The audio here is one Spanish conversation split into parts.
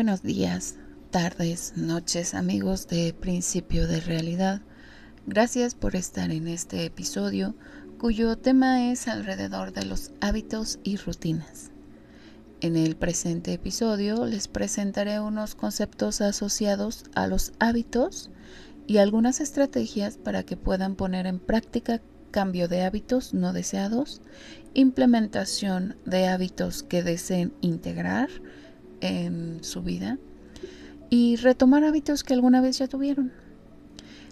buenos días, tardes, noches, amigos de Principio de Realidad. Gracias por estar en este episodio, cuyo tema es alrededor de los hábitos y rutinas. En el presente episodio les presentaré unos conceptos asociados a los hábitos y algunas estrategias para que puedan poner en práctica cambio de hábitos no deseados, implementación de hábitos que deseen integrar en su vida y retomar hábitos que alguna vez ya tuvieron.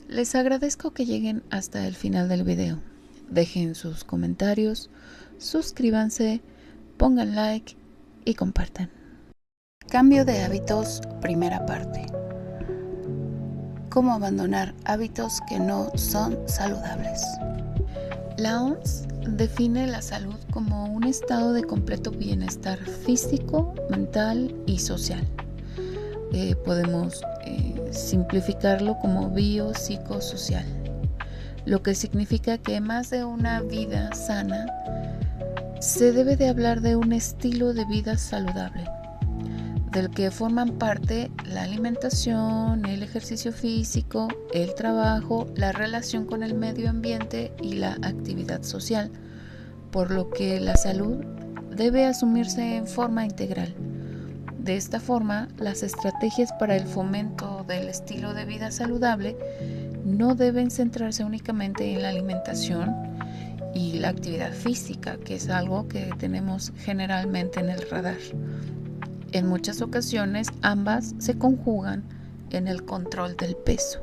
Les agradezco que lleguen hasta el final del video. Dejen sus comentarios, suscríbanse, pongan like y compartan. Cambio de hábitos, primera parte. ¿Cómo abandonar hábitos que no son saludables? La OMS define la salud como un estado de completo bienestar físico, mental y social. Podemos simplificarlo como biopsicosocial, lo que significa que más de una vida sana se debe de hablar de un estilo de vida saludable, del que forman parte la alimentación, el ejercicio físico, el trabajo, la relación con el medio ambiente y la actividad social, por lo que la salud debe asumirse en forma integral. De esta forma, las estrategias para el fomento del estilo de vida saludable no deben centrarse únicamente en la alimentación y la actividad física, que es algo que tenemos generalmente en el radar. En muchas ocasiones, ambas se conjugan en el control del peso.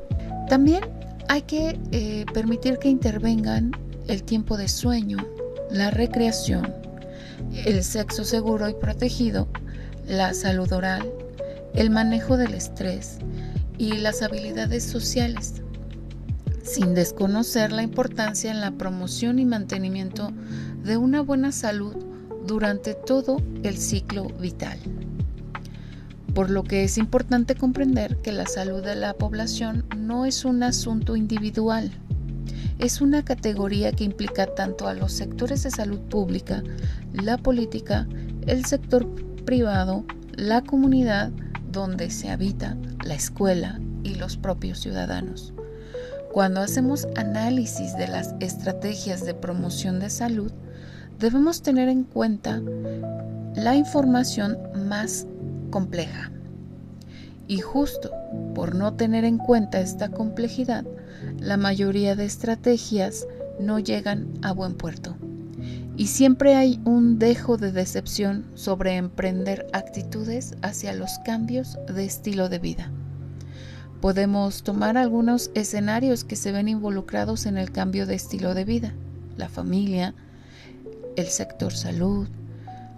También hay que permitir que intervengan el tiempo de sueño, la recreación, el sexo seguro y protegido, la salud oral, el manejo del estrés y las habilidades sociales, sin desconocer la importancia en la promoción y mantenimiento de una buena salud durante todo el ciclo vital. Por lo que es importante comprender que la salud de la población no es un asunto individual, es una categoría que implica tanto a los sectores de salud pública, la política, el sector privado, la comunidad donde se habita, la escuela y los propios ciudadanos. Cuando hacemos análisis de las estrategias de promoción de salud, debemos tener en cuenta la información más compleja. Y justo por no tener en cuenta esta complejidad, la mayoría de estrategias no llegan a buen puerto. Y siempre hay un dejo de decepción sobre emprender actitudes hacia los cambios de estilo de vida. Podemos tomar algunos escenarios que se ven involucrados en el cambio de estilo de vida: la familia, el sector salud,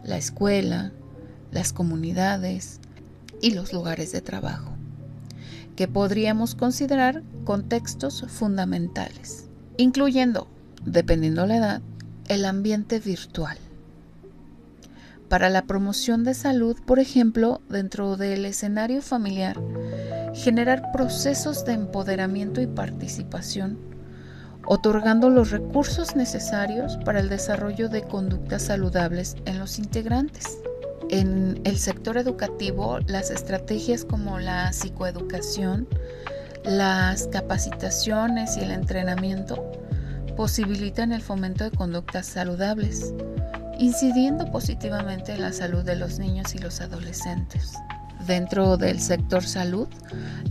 la escuela, las comunidades y los lugares de trabajo, que podríamos considerar contextos fundamentales, incluyendo, dependiendo la edad, el ambiente virtual. Para la promoción de salud, por ejemplo, dentro del escenario familiar, generar procesos de empoderamiento y participación, otorgando los recursos necesarios para el desarrollo de conductas saludables en los integrantes. En el sector educativo, las estrategias como la psicoeducación, las capacitaciones y el entrenamiento posibilitan el fomento de conductas saludables, incidiendo positivamente en la salud de los niños y los adolescentes. Dentro del sector salud,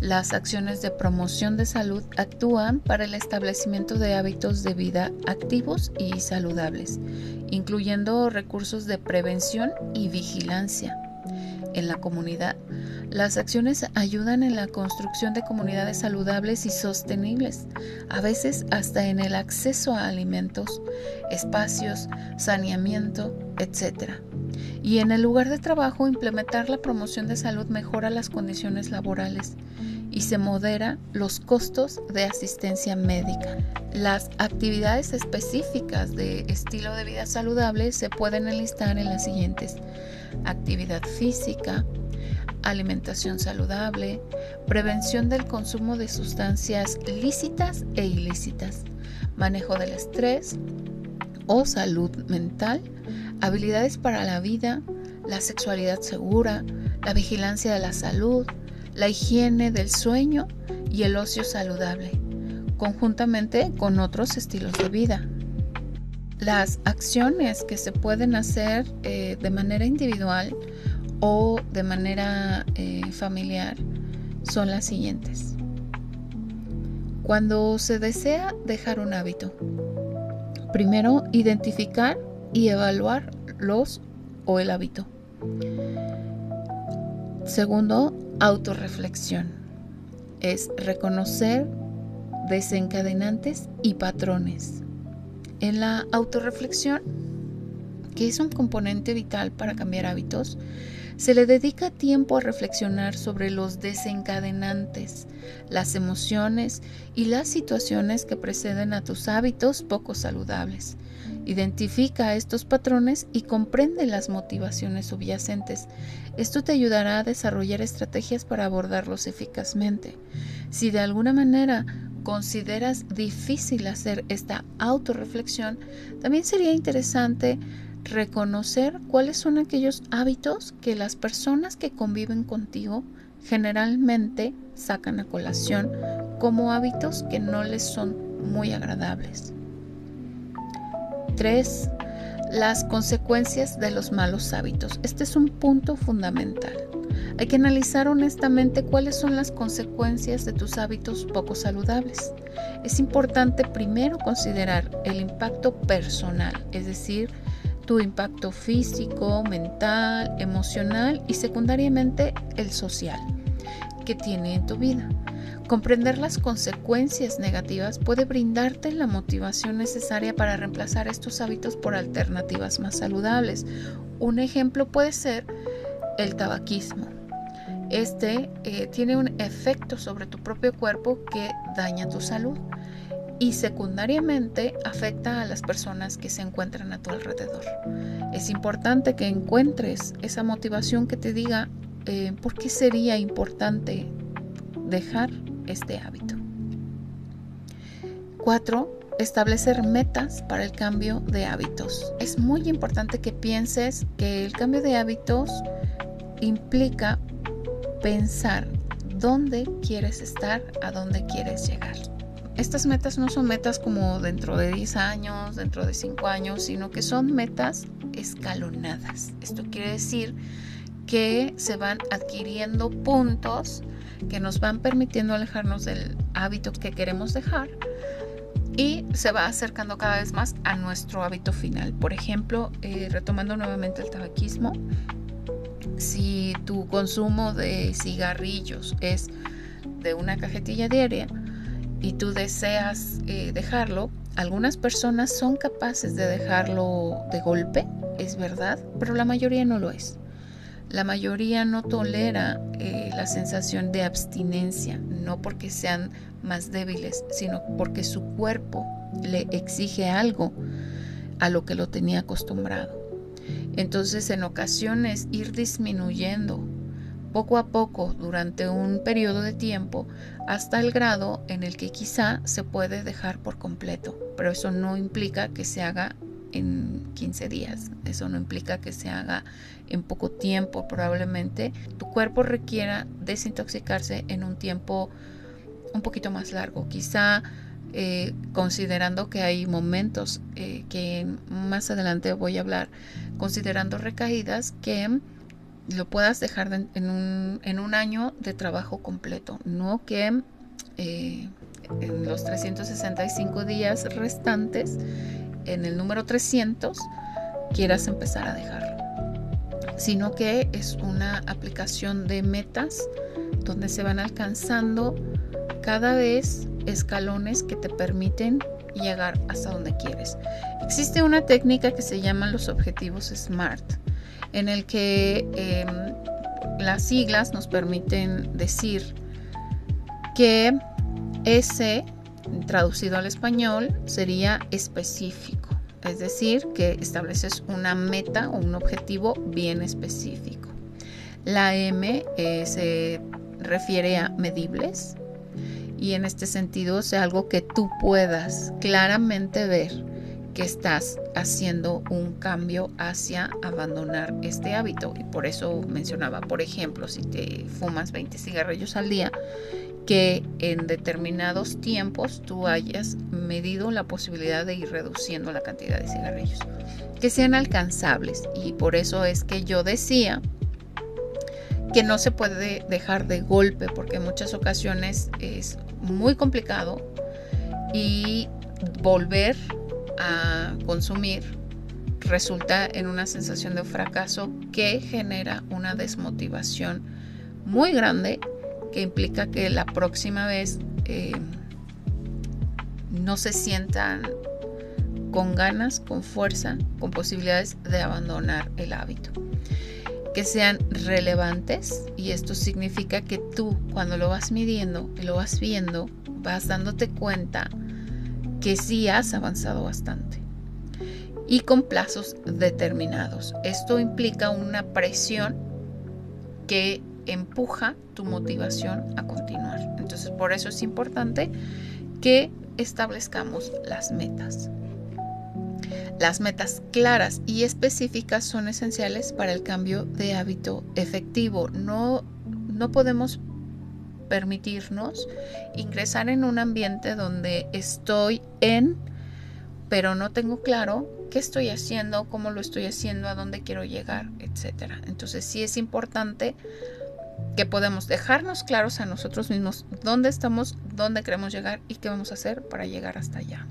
las acciones de promoción de salud actúan para el establecimiento de hábitos de vida activos y saludables, incluyendo recursos de prevención y vigilancia. En la comunidad, las acciones ayudan en la construcción de comunidades saludables y sostenibles, a veces hasta en el acceso a alimentos, espacios, saneamiento, etc. Y en el lugar de trabajo, implementar la promoción de salud mejora las condiciones laborales y se modera los costos de asistencia médica. Las actividades específicas de estilo de vida saludable se pueden enlistar en las siguientes: actividad física, alimentación saludable, prevención del consumo de sustancias lícitas e ilícitas, manejo del estrés o salud mental, habilidades para la vida, la sexualidad segura, la vigilancia de la salud, la higiene del sueño y el ocio saludable, conjuntamente con otros estilos de vida. Las acciones que se pueden hacer de manera individual o de manera familiar son las siguientes. Cuando se desea dejar un hábito, primero identificar y evaluar los o el hábito. Segundo, autorreflexión. Es reconocer desencadenantes y patrones. En la autorreflexión, que es un componente vital para cambiar hábitos, se le dedica tiempo a reflexionar sobre los desencadenantes, las emociones y las situaciones que preceden a tus hábitos poco saludables. Identifica estos patrones y comprende las motivaciones subyacentes. Esto te ayudará a desarrollar estrategias para abordarlos eficazmente. Si de alguna manera consideras difícil hacer esta autorreflexión, también sería interesante reconocer cuáles son aquellos hábitos que las personas que conviven contigo generalmente sacan a colación como hábitos que no les son muy agradables. 3. Las consecuencias de los malos hábitos. Este es un punto fundamental. Hay que analizar honestamente cuáles son las consecuencias de tus hábitos poco saludables. Es importante primero considerar el impacto personal, es decir, tu impacto físico, mental, emocional y secundariamente el social que tiene en tu vida. Comprender las consecuencias negativas puede brindarte la motivación necesaria para reemplazar estos hábitos por alternativas más saludables. Un ejemplo puede ser el tabaquismo. Este tiene un efecto sobre tu propio cuerpo que daña tu salud y secundariamente afecta a las personas que se encuentran a tu alrededor. Es importante que encuentres esa motivación que te diga por qué sería importante dejar este hábito. 4. Establecer metas para el cambio de hábitos. Es muy importante que pienses que el cambio de hábitos implica pensar dónde quieres estar, a dónde quieres llegar. Estas metas no son metas como dentro de 10 años, dentro de 5 años, sino que son metas escalonadas. Esto quiere decir que se van adquiriendo puntos que nos van permitiendo alejarnos del hábito que queremos dejar y se va acercando cada vez más a nuestro hábito final. Por ejemplo, retomando nuevamente el tabaquismo, si tu consumo de cigarrillos es de una cajetilla diaria y tú deseas dejarlo, algunas personas son capaces de dejarlo de golpe, es verdad, pero la mayoría no lo es. La mayoría no tolera la sensación de abstinencia, no porque sean más débiles, sino porque su cuerpo le exige algo a lo que lo tenía acostumbrado. Entonces, en ocasiones, ir disminuyendo poco a poco durante un periodo de tiempo hasta el grado en el que quizá se puede dejar por completo, pero eso no implica que se haga en 15 días, eso no implica que se haga en poco tiempo. Probablemente tu cuerpo requiera desintoxicarse en un tiempo un poquito más largo, quizá considerando que hay momentos que más adelante voy a hablar, considerando recaídas, que lo puedas dejar en un año de trabajo completo, no que en los 365 días restantes, en el número 300, quieras empezar a dejarlo, sino que es una aplicación de metas donde se van alcanzando cada vez escalones que te permiten llegar hasta donde quieres. Existe una técnica que se llama los objetivos SMART, en el que las siglas nos permiten decir que S, traducido al español, sería específico, es decir, que estableces una meta o un objetivo bien específico. La M se refiere a medibles, y en este sentido es algo que tú puedas claramente ver que estás haciendo un cambio hacia abandonar este hábito. Y por eso mencionaba, por ejemplo, si te fumas 20 cigarrillos al día, que en determinados tiempos tú hayas medido la posibilidad de ir reduciendo la cantidad de cigarrillos, que sean alcanzables. Y por eso es que yo decía que no se puede dejar de golpe, porque en muchas ocasiones es muy complicado y volver a consumir resulta en una sensación de fracaso que genera una desmotivación muy grande, que implica que la próxima vez no se sientan con ganas, con fuerza, con posibilidades de abandonar el hábito. Que sean relevantes, y esto significa que tú, cuando lo vas midiendo y lo vas viendo, vas dándote cuenta que sí has avanzado bastante, y con plazos determinados. Esto implica una presión que empuja tu motivación a continuar. Entonces, por eso es importante que establezcamos las metas. Las metas claras y específicas son esenciales para el cambio de hábito efectivo. No podemos permitirnos ingresar en un ambiente donde estoy pero no tengo claro qué estoy haciendo, cómo lo estoy haciendo, a dónde quiero llegar, etc. Entonces sí es importante que podemos dejarnos claros a nosotros mismos dónde estamos, dónde queremos llegar y qué vamos a hacer para llegar hasta allá.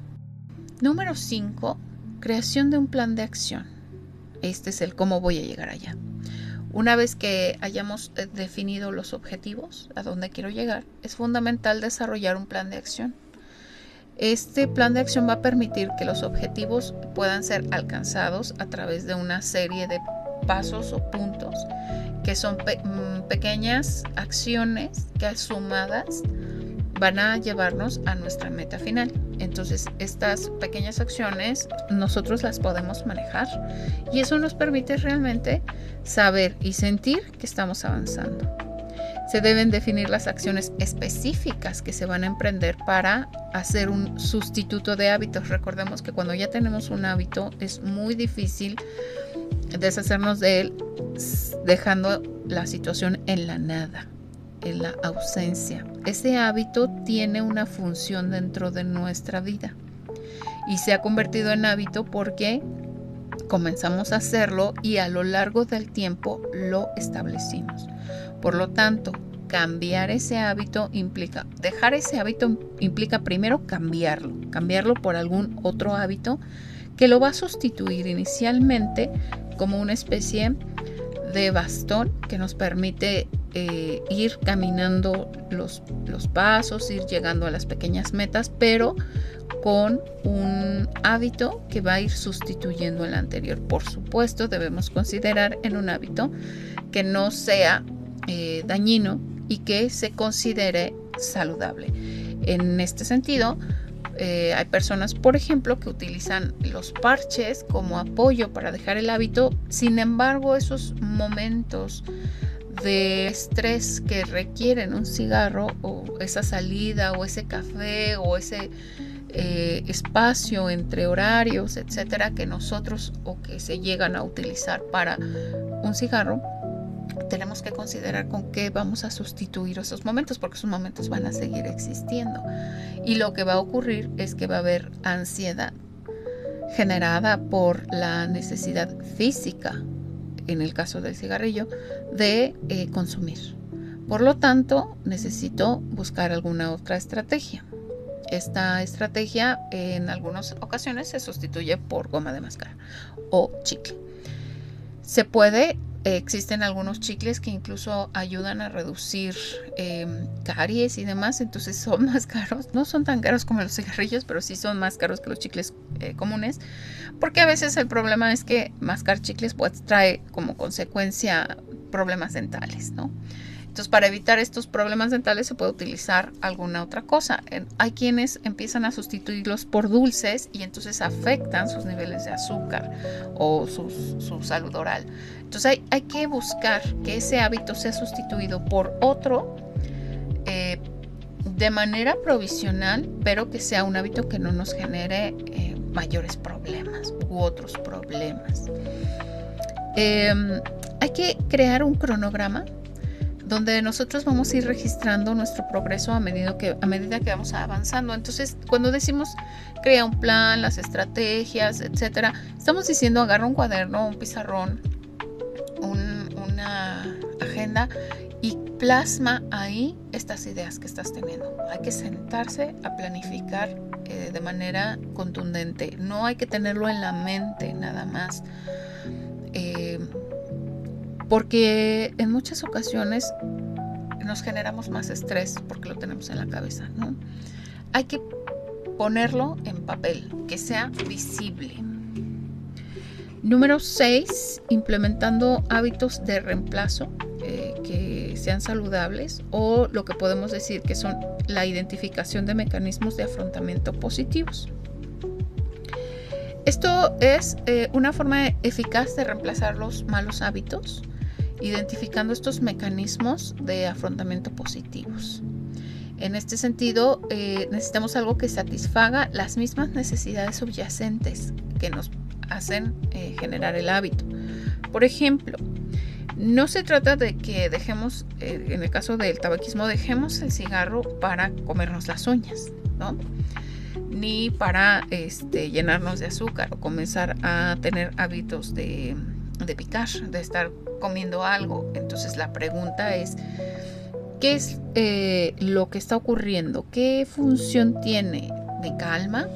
Número 5, creación de un plan de acción. Este es el cómo voy a llegar allá. Una vez que hayamos definido los objetivos, a dónde quiero llegar, es fundamental desarrollar un plan de acción. Este plan de acción va a permitir que los objetivos puedan ser alcanzados a través de una serie de pasos o puntos que son pequeñas acciones que sumadas van a llevarnos a nuestra meta final. Entonces, estas pequeñas acciones nosotros las podemos manejar, y eso nos permite realmente saber y sentir que estamos avanzando. Se deben definir las acciones específicas que se van a emprender para hacer un sustituto de hábitos. Recordemos que cuando ya tenemos un hábito es muy difícil deshacernos de él, dejando la situación en la nada, en la ausencia. Ese hábito tiene una función dentro de nuestra vida y se ha convertido en hábito porque comenzamos a hacerlo y a lo largo del tiempo lo establecimos. Por lo tanto, cambiar ese hábito implica, dejar ese hábito implica primero cambiarlo por algún otro hábito que lo va a sustituir inicialmente como una especie de bastón que nos permite ir caminando los pasos, ir llegando a las pequeñas metas, pero con un hábito que va a ir sustituyendo el anterior. Por supuesto, debemos considerar en un hábito que no sea dañino y que se considere saludable. En este sentido, hay personas, por ejemplo, que utilizan los parches como apoyo para dejar el hábito. Sin embargo, esos momentos de estrés que requieren un cigarro, o esa salida, o ese café, o ese espacio entre horarios, etcétera, que nosotros o que se llegan a utilizar para un cigarro, tenemos que considerar con qué vamos a sustituir esos momentos, porque esos momentos van a seguir existiendo. Y lo que va a ocurrir es que va a haber ansiedad generada por la necesidad física, en el caso del cigarrillo, de consumir. Por lo tanto, necesito buscar alguna otra estrategia. Esta estrategia en algunas ocasiones se sustituye por goma de mascar o chicle. Existen algunos chicles que incluso ayudan a reducir caries y demás, entonces son más caros. No son tan caros como los cigarrillos, pero sí son más caros que los chicles comunes, porque a veces el problema es que mascar chicles pues trae como consecuencia problemas dentales, ¿no? Entonces, para evitar estos problemas dentales se puede utilizar alguna otra cosa. Hay quienes empiezan a sustituirlos por dulces y entonces afectan sus niveles de azúcar o su salud oral. Entonces hay que buscar que ese hábito sea sustituido por otro de manera provisional, pero que sea un hábito que no nos genere mayores problemas u otros problemas. Hay que crear un cronograma donde nosotros vamos a ir registrando nuestro progreso a medida que vamos avanzando. Entonces, cuando decimos crea un plan, las estrategias, etcétera, estamos diciendo agarra un cuaderno, un pizarrón, una agenda y plasma ahí estas ideas que estás teniendo. Hay que sentarse a planificar de manera contundente. No hay que tenerlo en la mente nada más. Porque en muchas ocasiones nos generamos más estrés porque lo tenemos en la cabeza, ¿no? Hay que ponerlo en papel, que sea visible. Número 6, implementando hábitos de reemplazo que sean saludables, o lo que podemos decir que son la identificación de mecanismos de afrontamiento positivos. Esto es una forma eficaz de reemplazar los malos hábitos, identificando estos mecanismos de afrontamiento positivos. En este sentido, necesitamos algo que satisfaga las mismas necesidades subyacentes que nos hacen generar el hábito. Por ejemplo, no se trata de que dejemos, en el caso del tabaquismo, dejemos el cigarro para comernos las uñas, ¿no? Ni para llenarnos de azúcar o comenzar a tener hábitos de picar, de estar comiendo algo. Entonces la pregunta es, ¿qué es lo que está ocurriendo? ¿Qué función tiene? ¿Me calma?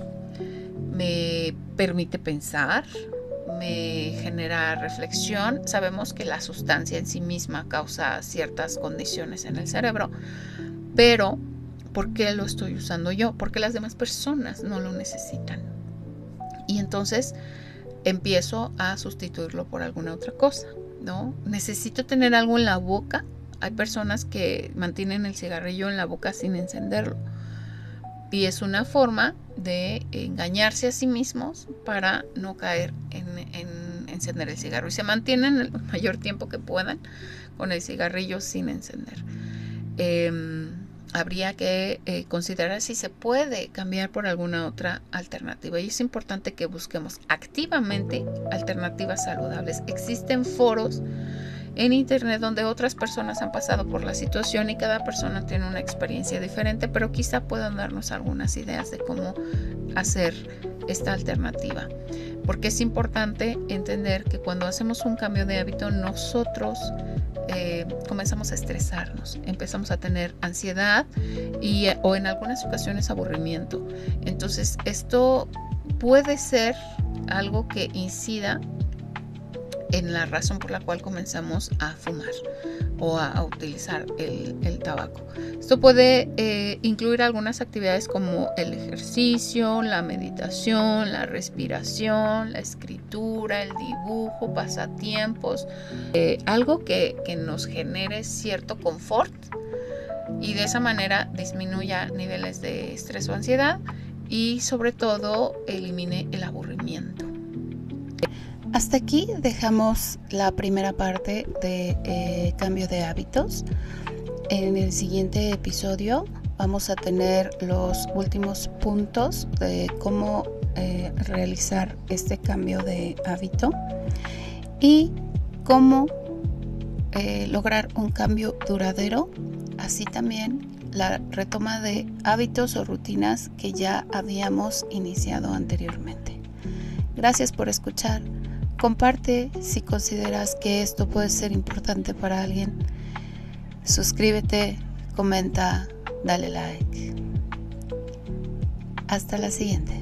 ¿Me permite pensar? ¿Me genera reflexión? Sabemos que la sustancia en sí misma causa ciertas condiciones en el cerebro, pero ¿por qué lo estoy usando yo? Porque las demás personas no lo necesitan. Y entonces empiezo a sustituirlo por alguna otra cosa, ¿no? Necesito tener algo en la boca. Hay personas que mantienen el cigarrillo en la boca sin encenderlo. Y es una forma de engañarse a sí mismos para no caer en encender el cigarro. Y se mantienen el mayor tiempo que puedan con el cigarrillo sin encender. Habría que considerar si se puede cambiar por alguna otra alternativa. Y es importante que busquemos activamente alternativas saludables. Existen foros en internet donde otras personas han pasado por la situación y cada persona tiene una experiencia diferente, pero quizá puedan darnos algunas ideas de cómo hacer esta alternativa. Porque es importante entender que cuando hacemos un cambio de hábito, nosotros comenzamos a estresarnos, empezamos a tener ansiedad o en algunas ocasiones aburrimiento. Entonces esto puede ser algo que incida en la razón por la cual comenzamos a fumar o a utilizar el tabaco. Esto puede incluir algunas actividades como el ejercicio, la meditación, la respiración, la escritura, el dibujo, pasatiempos, algo que nos genere cierto confort y de esa manera disminuya niveles de estrés o ansiedad y sobre todo elimine el aburrimiento. Hasta aquí dejamos la primera parte de cambio de hábitos. En el siguiente episodio vamos a tener los últimos puntos de cómo realizar este cambio de hábito y cómo lograr un cambio duradero, así también la retoma de hábitos o rutinas que ya habíamos iniciado anteriormente. Gracias por escuchar. Comparte si consideras que esto puede ser importante para alguien. Suscríbete, comenta, dale like. Hasta la siguiente.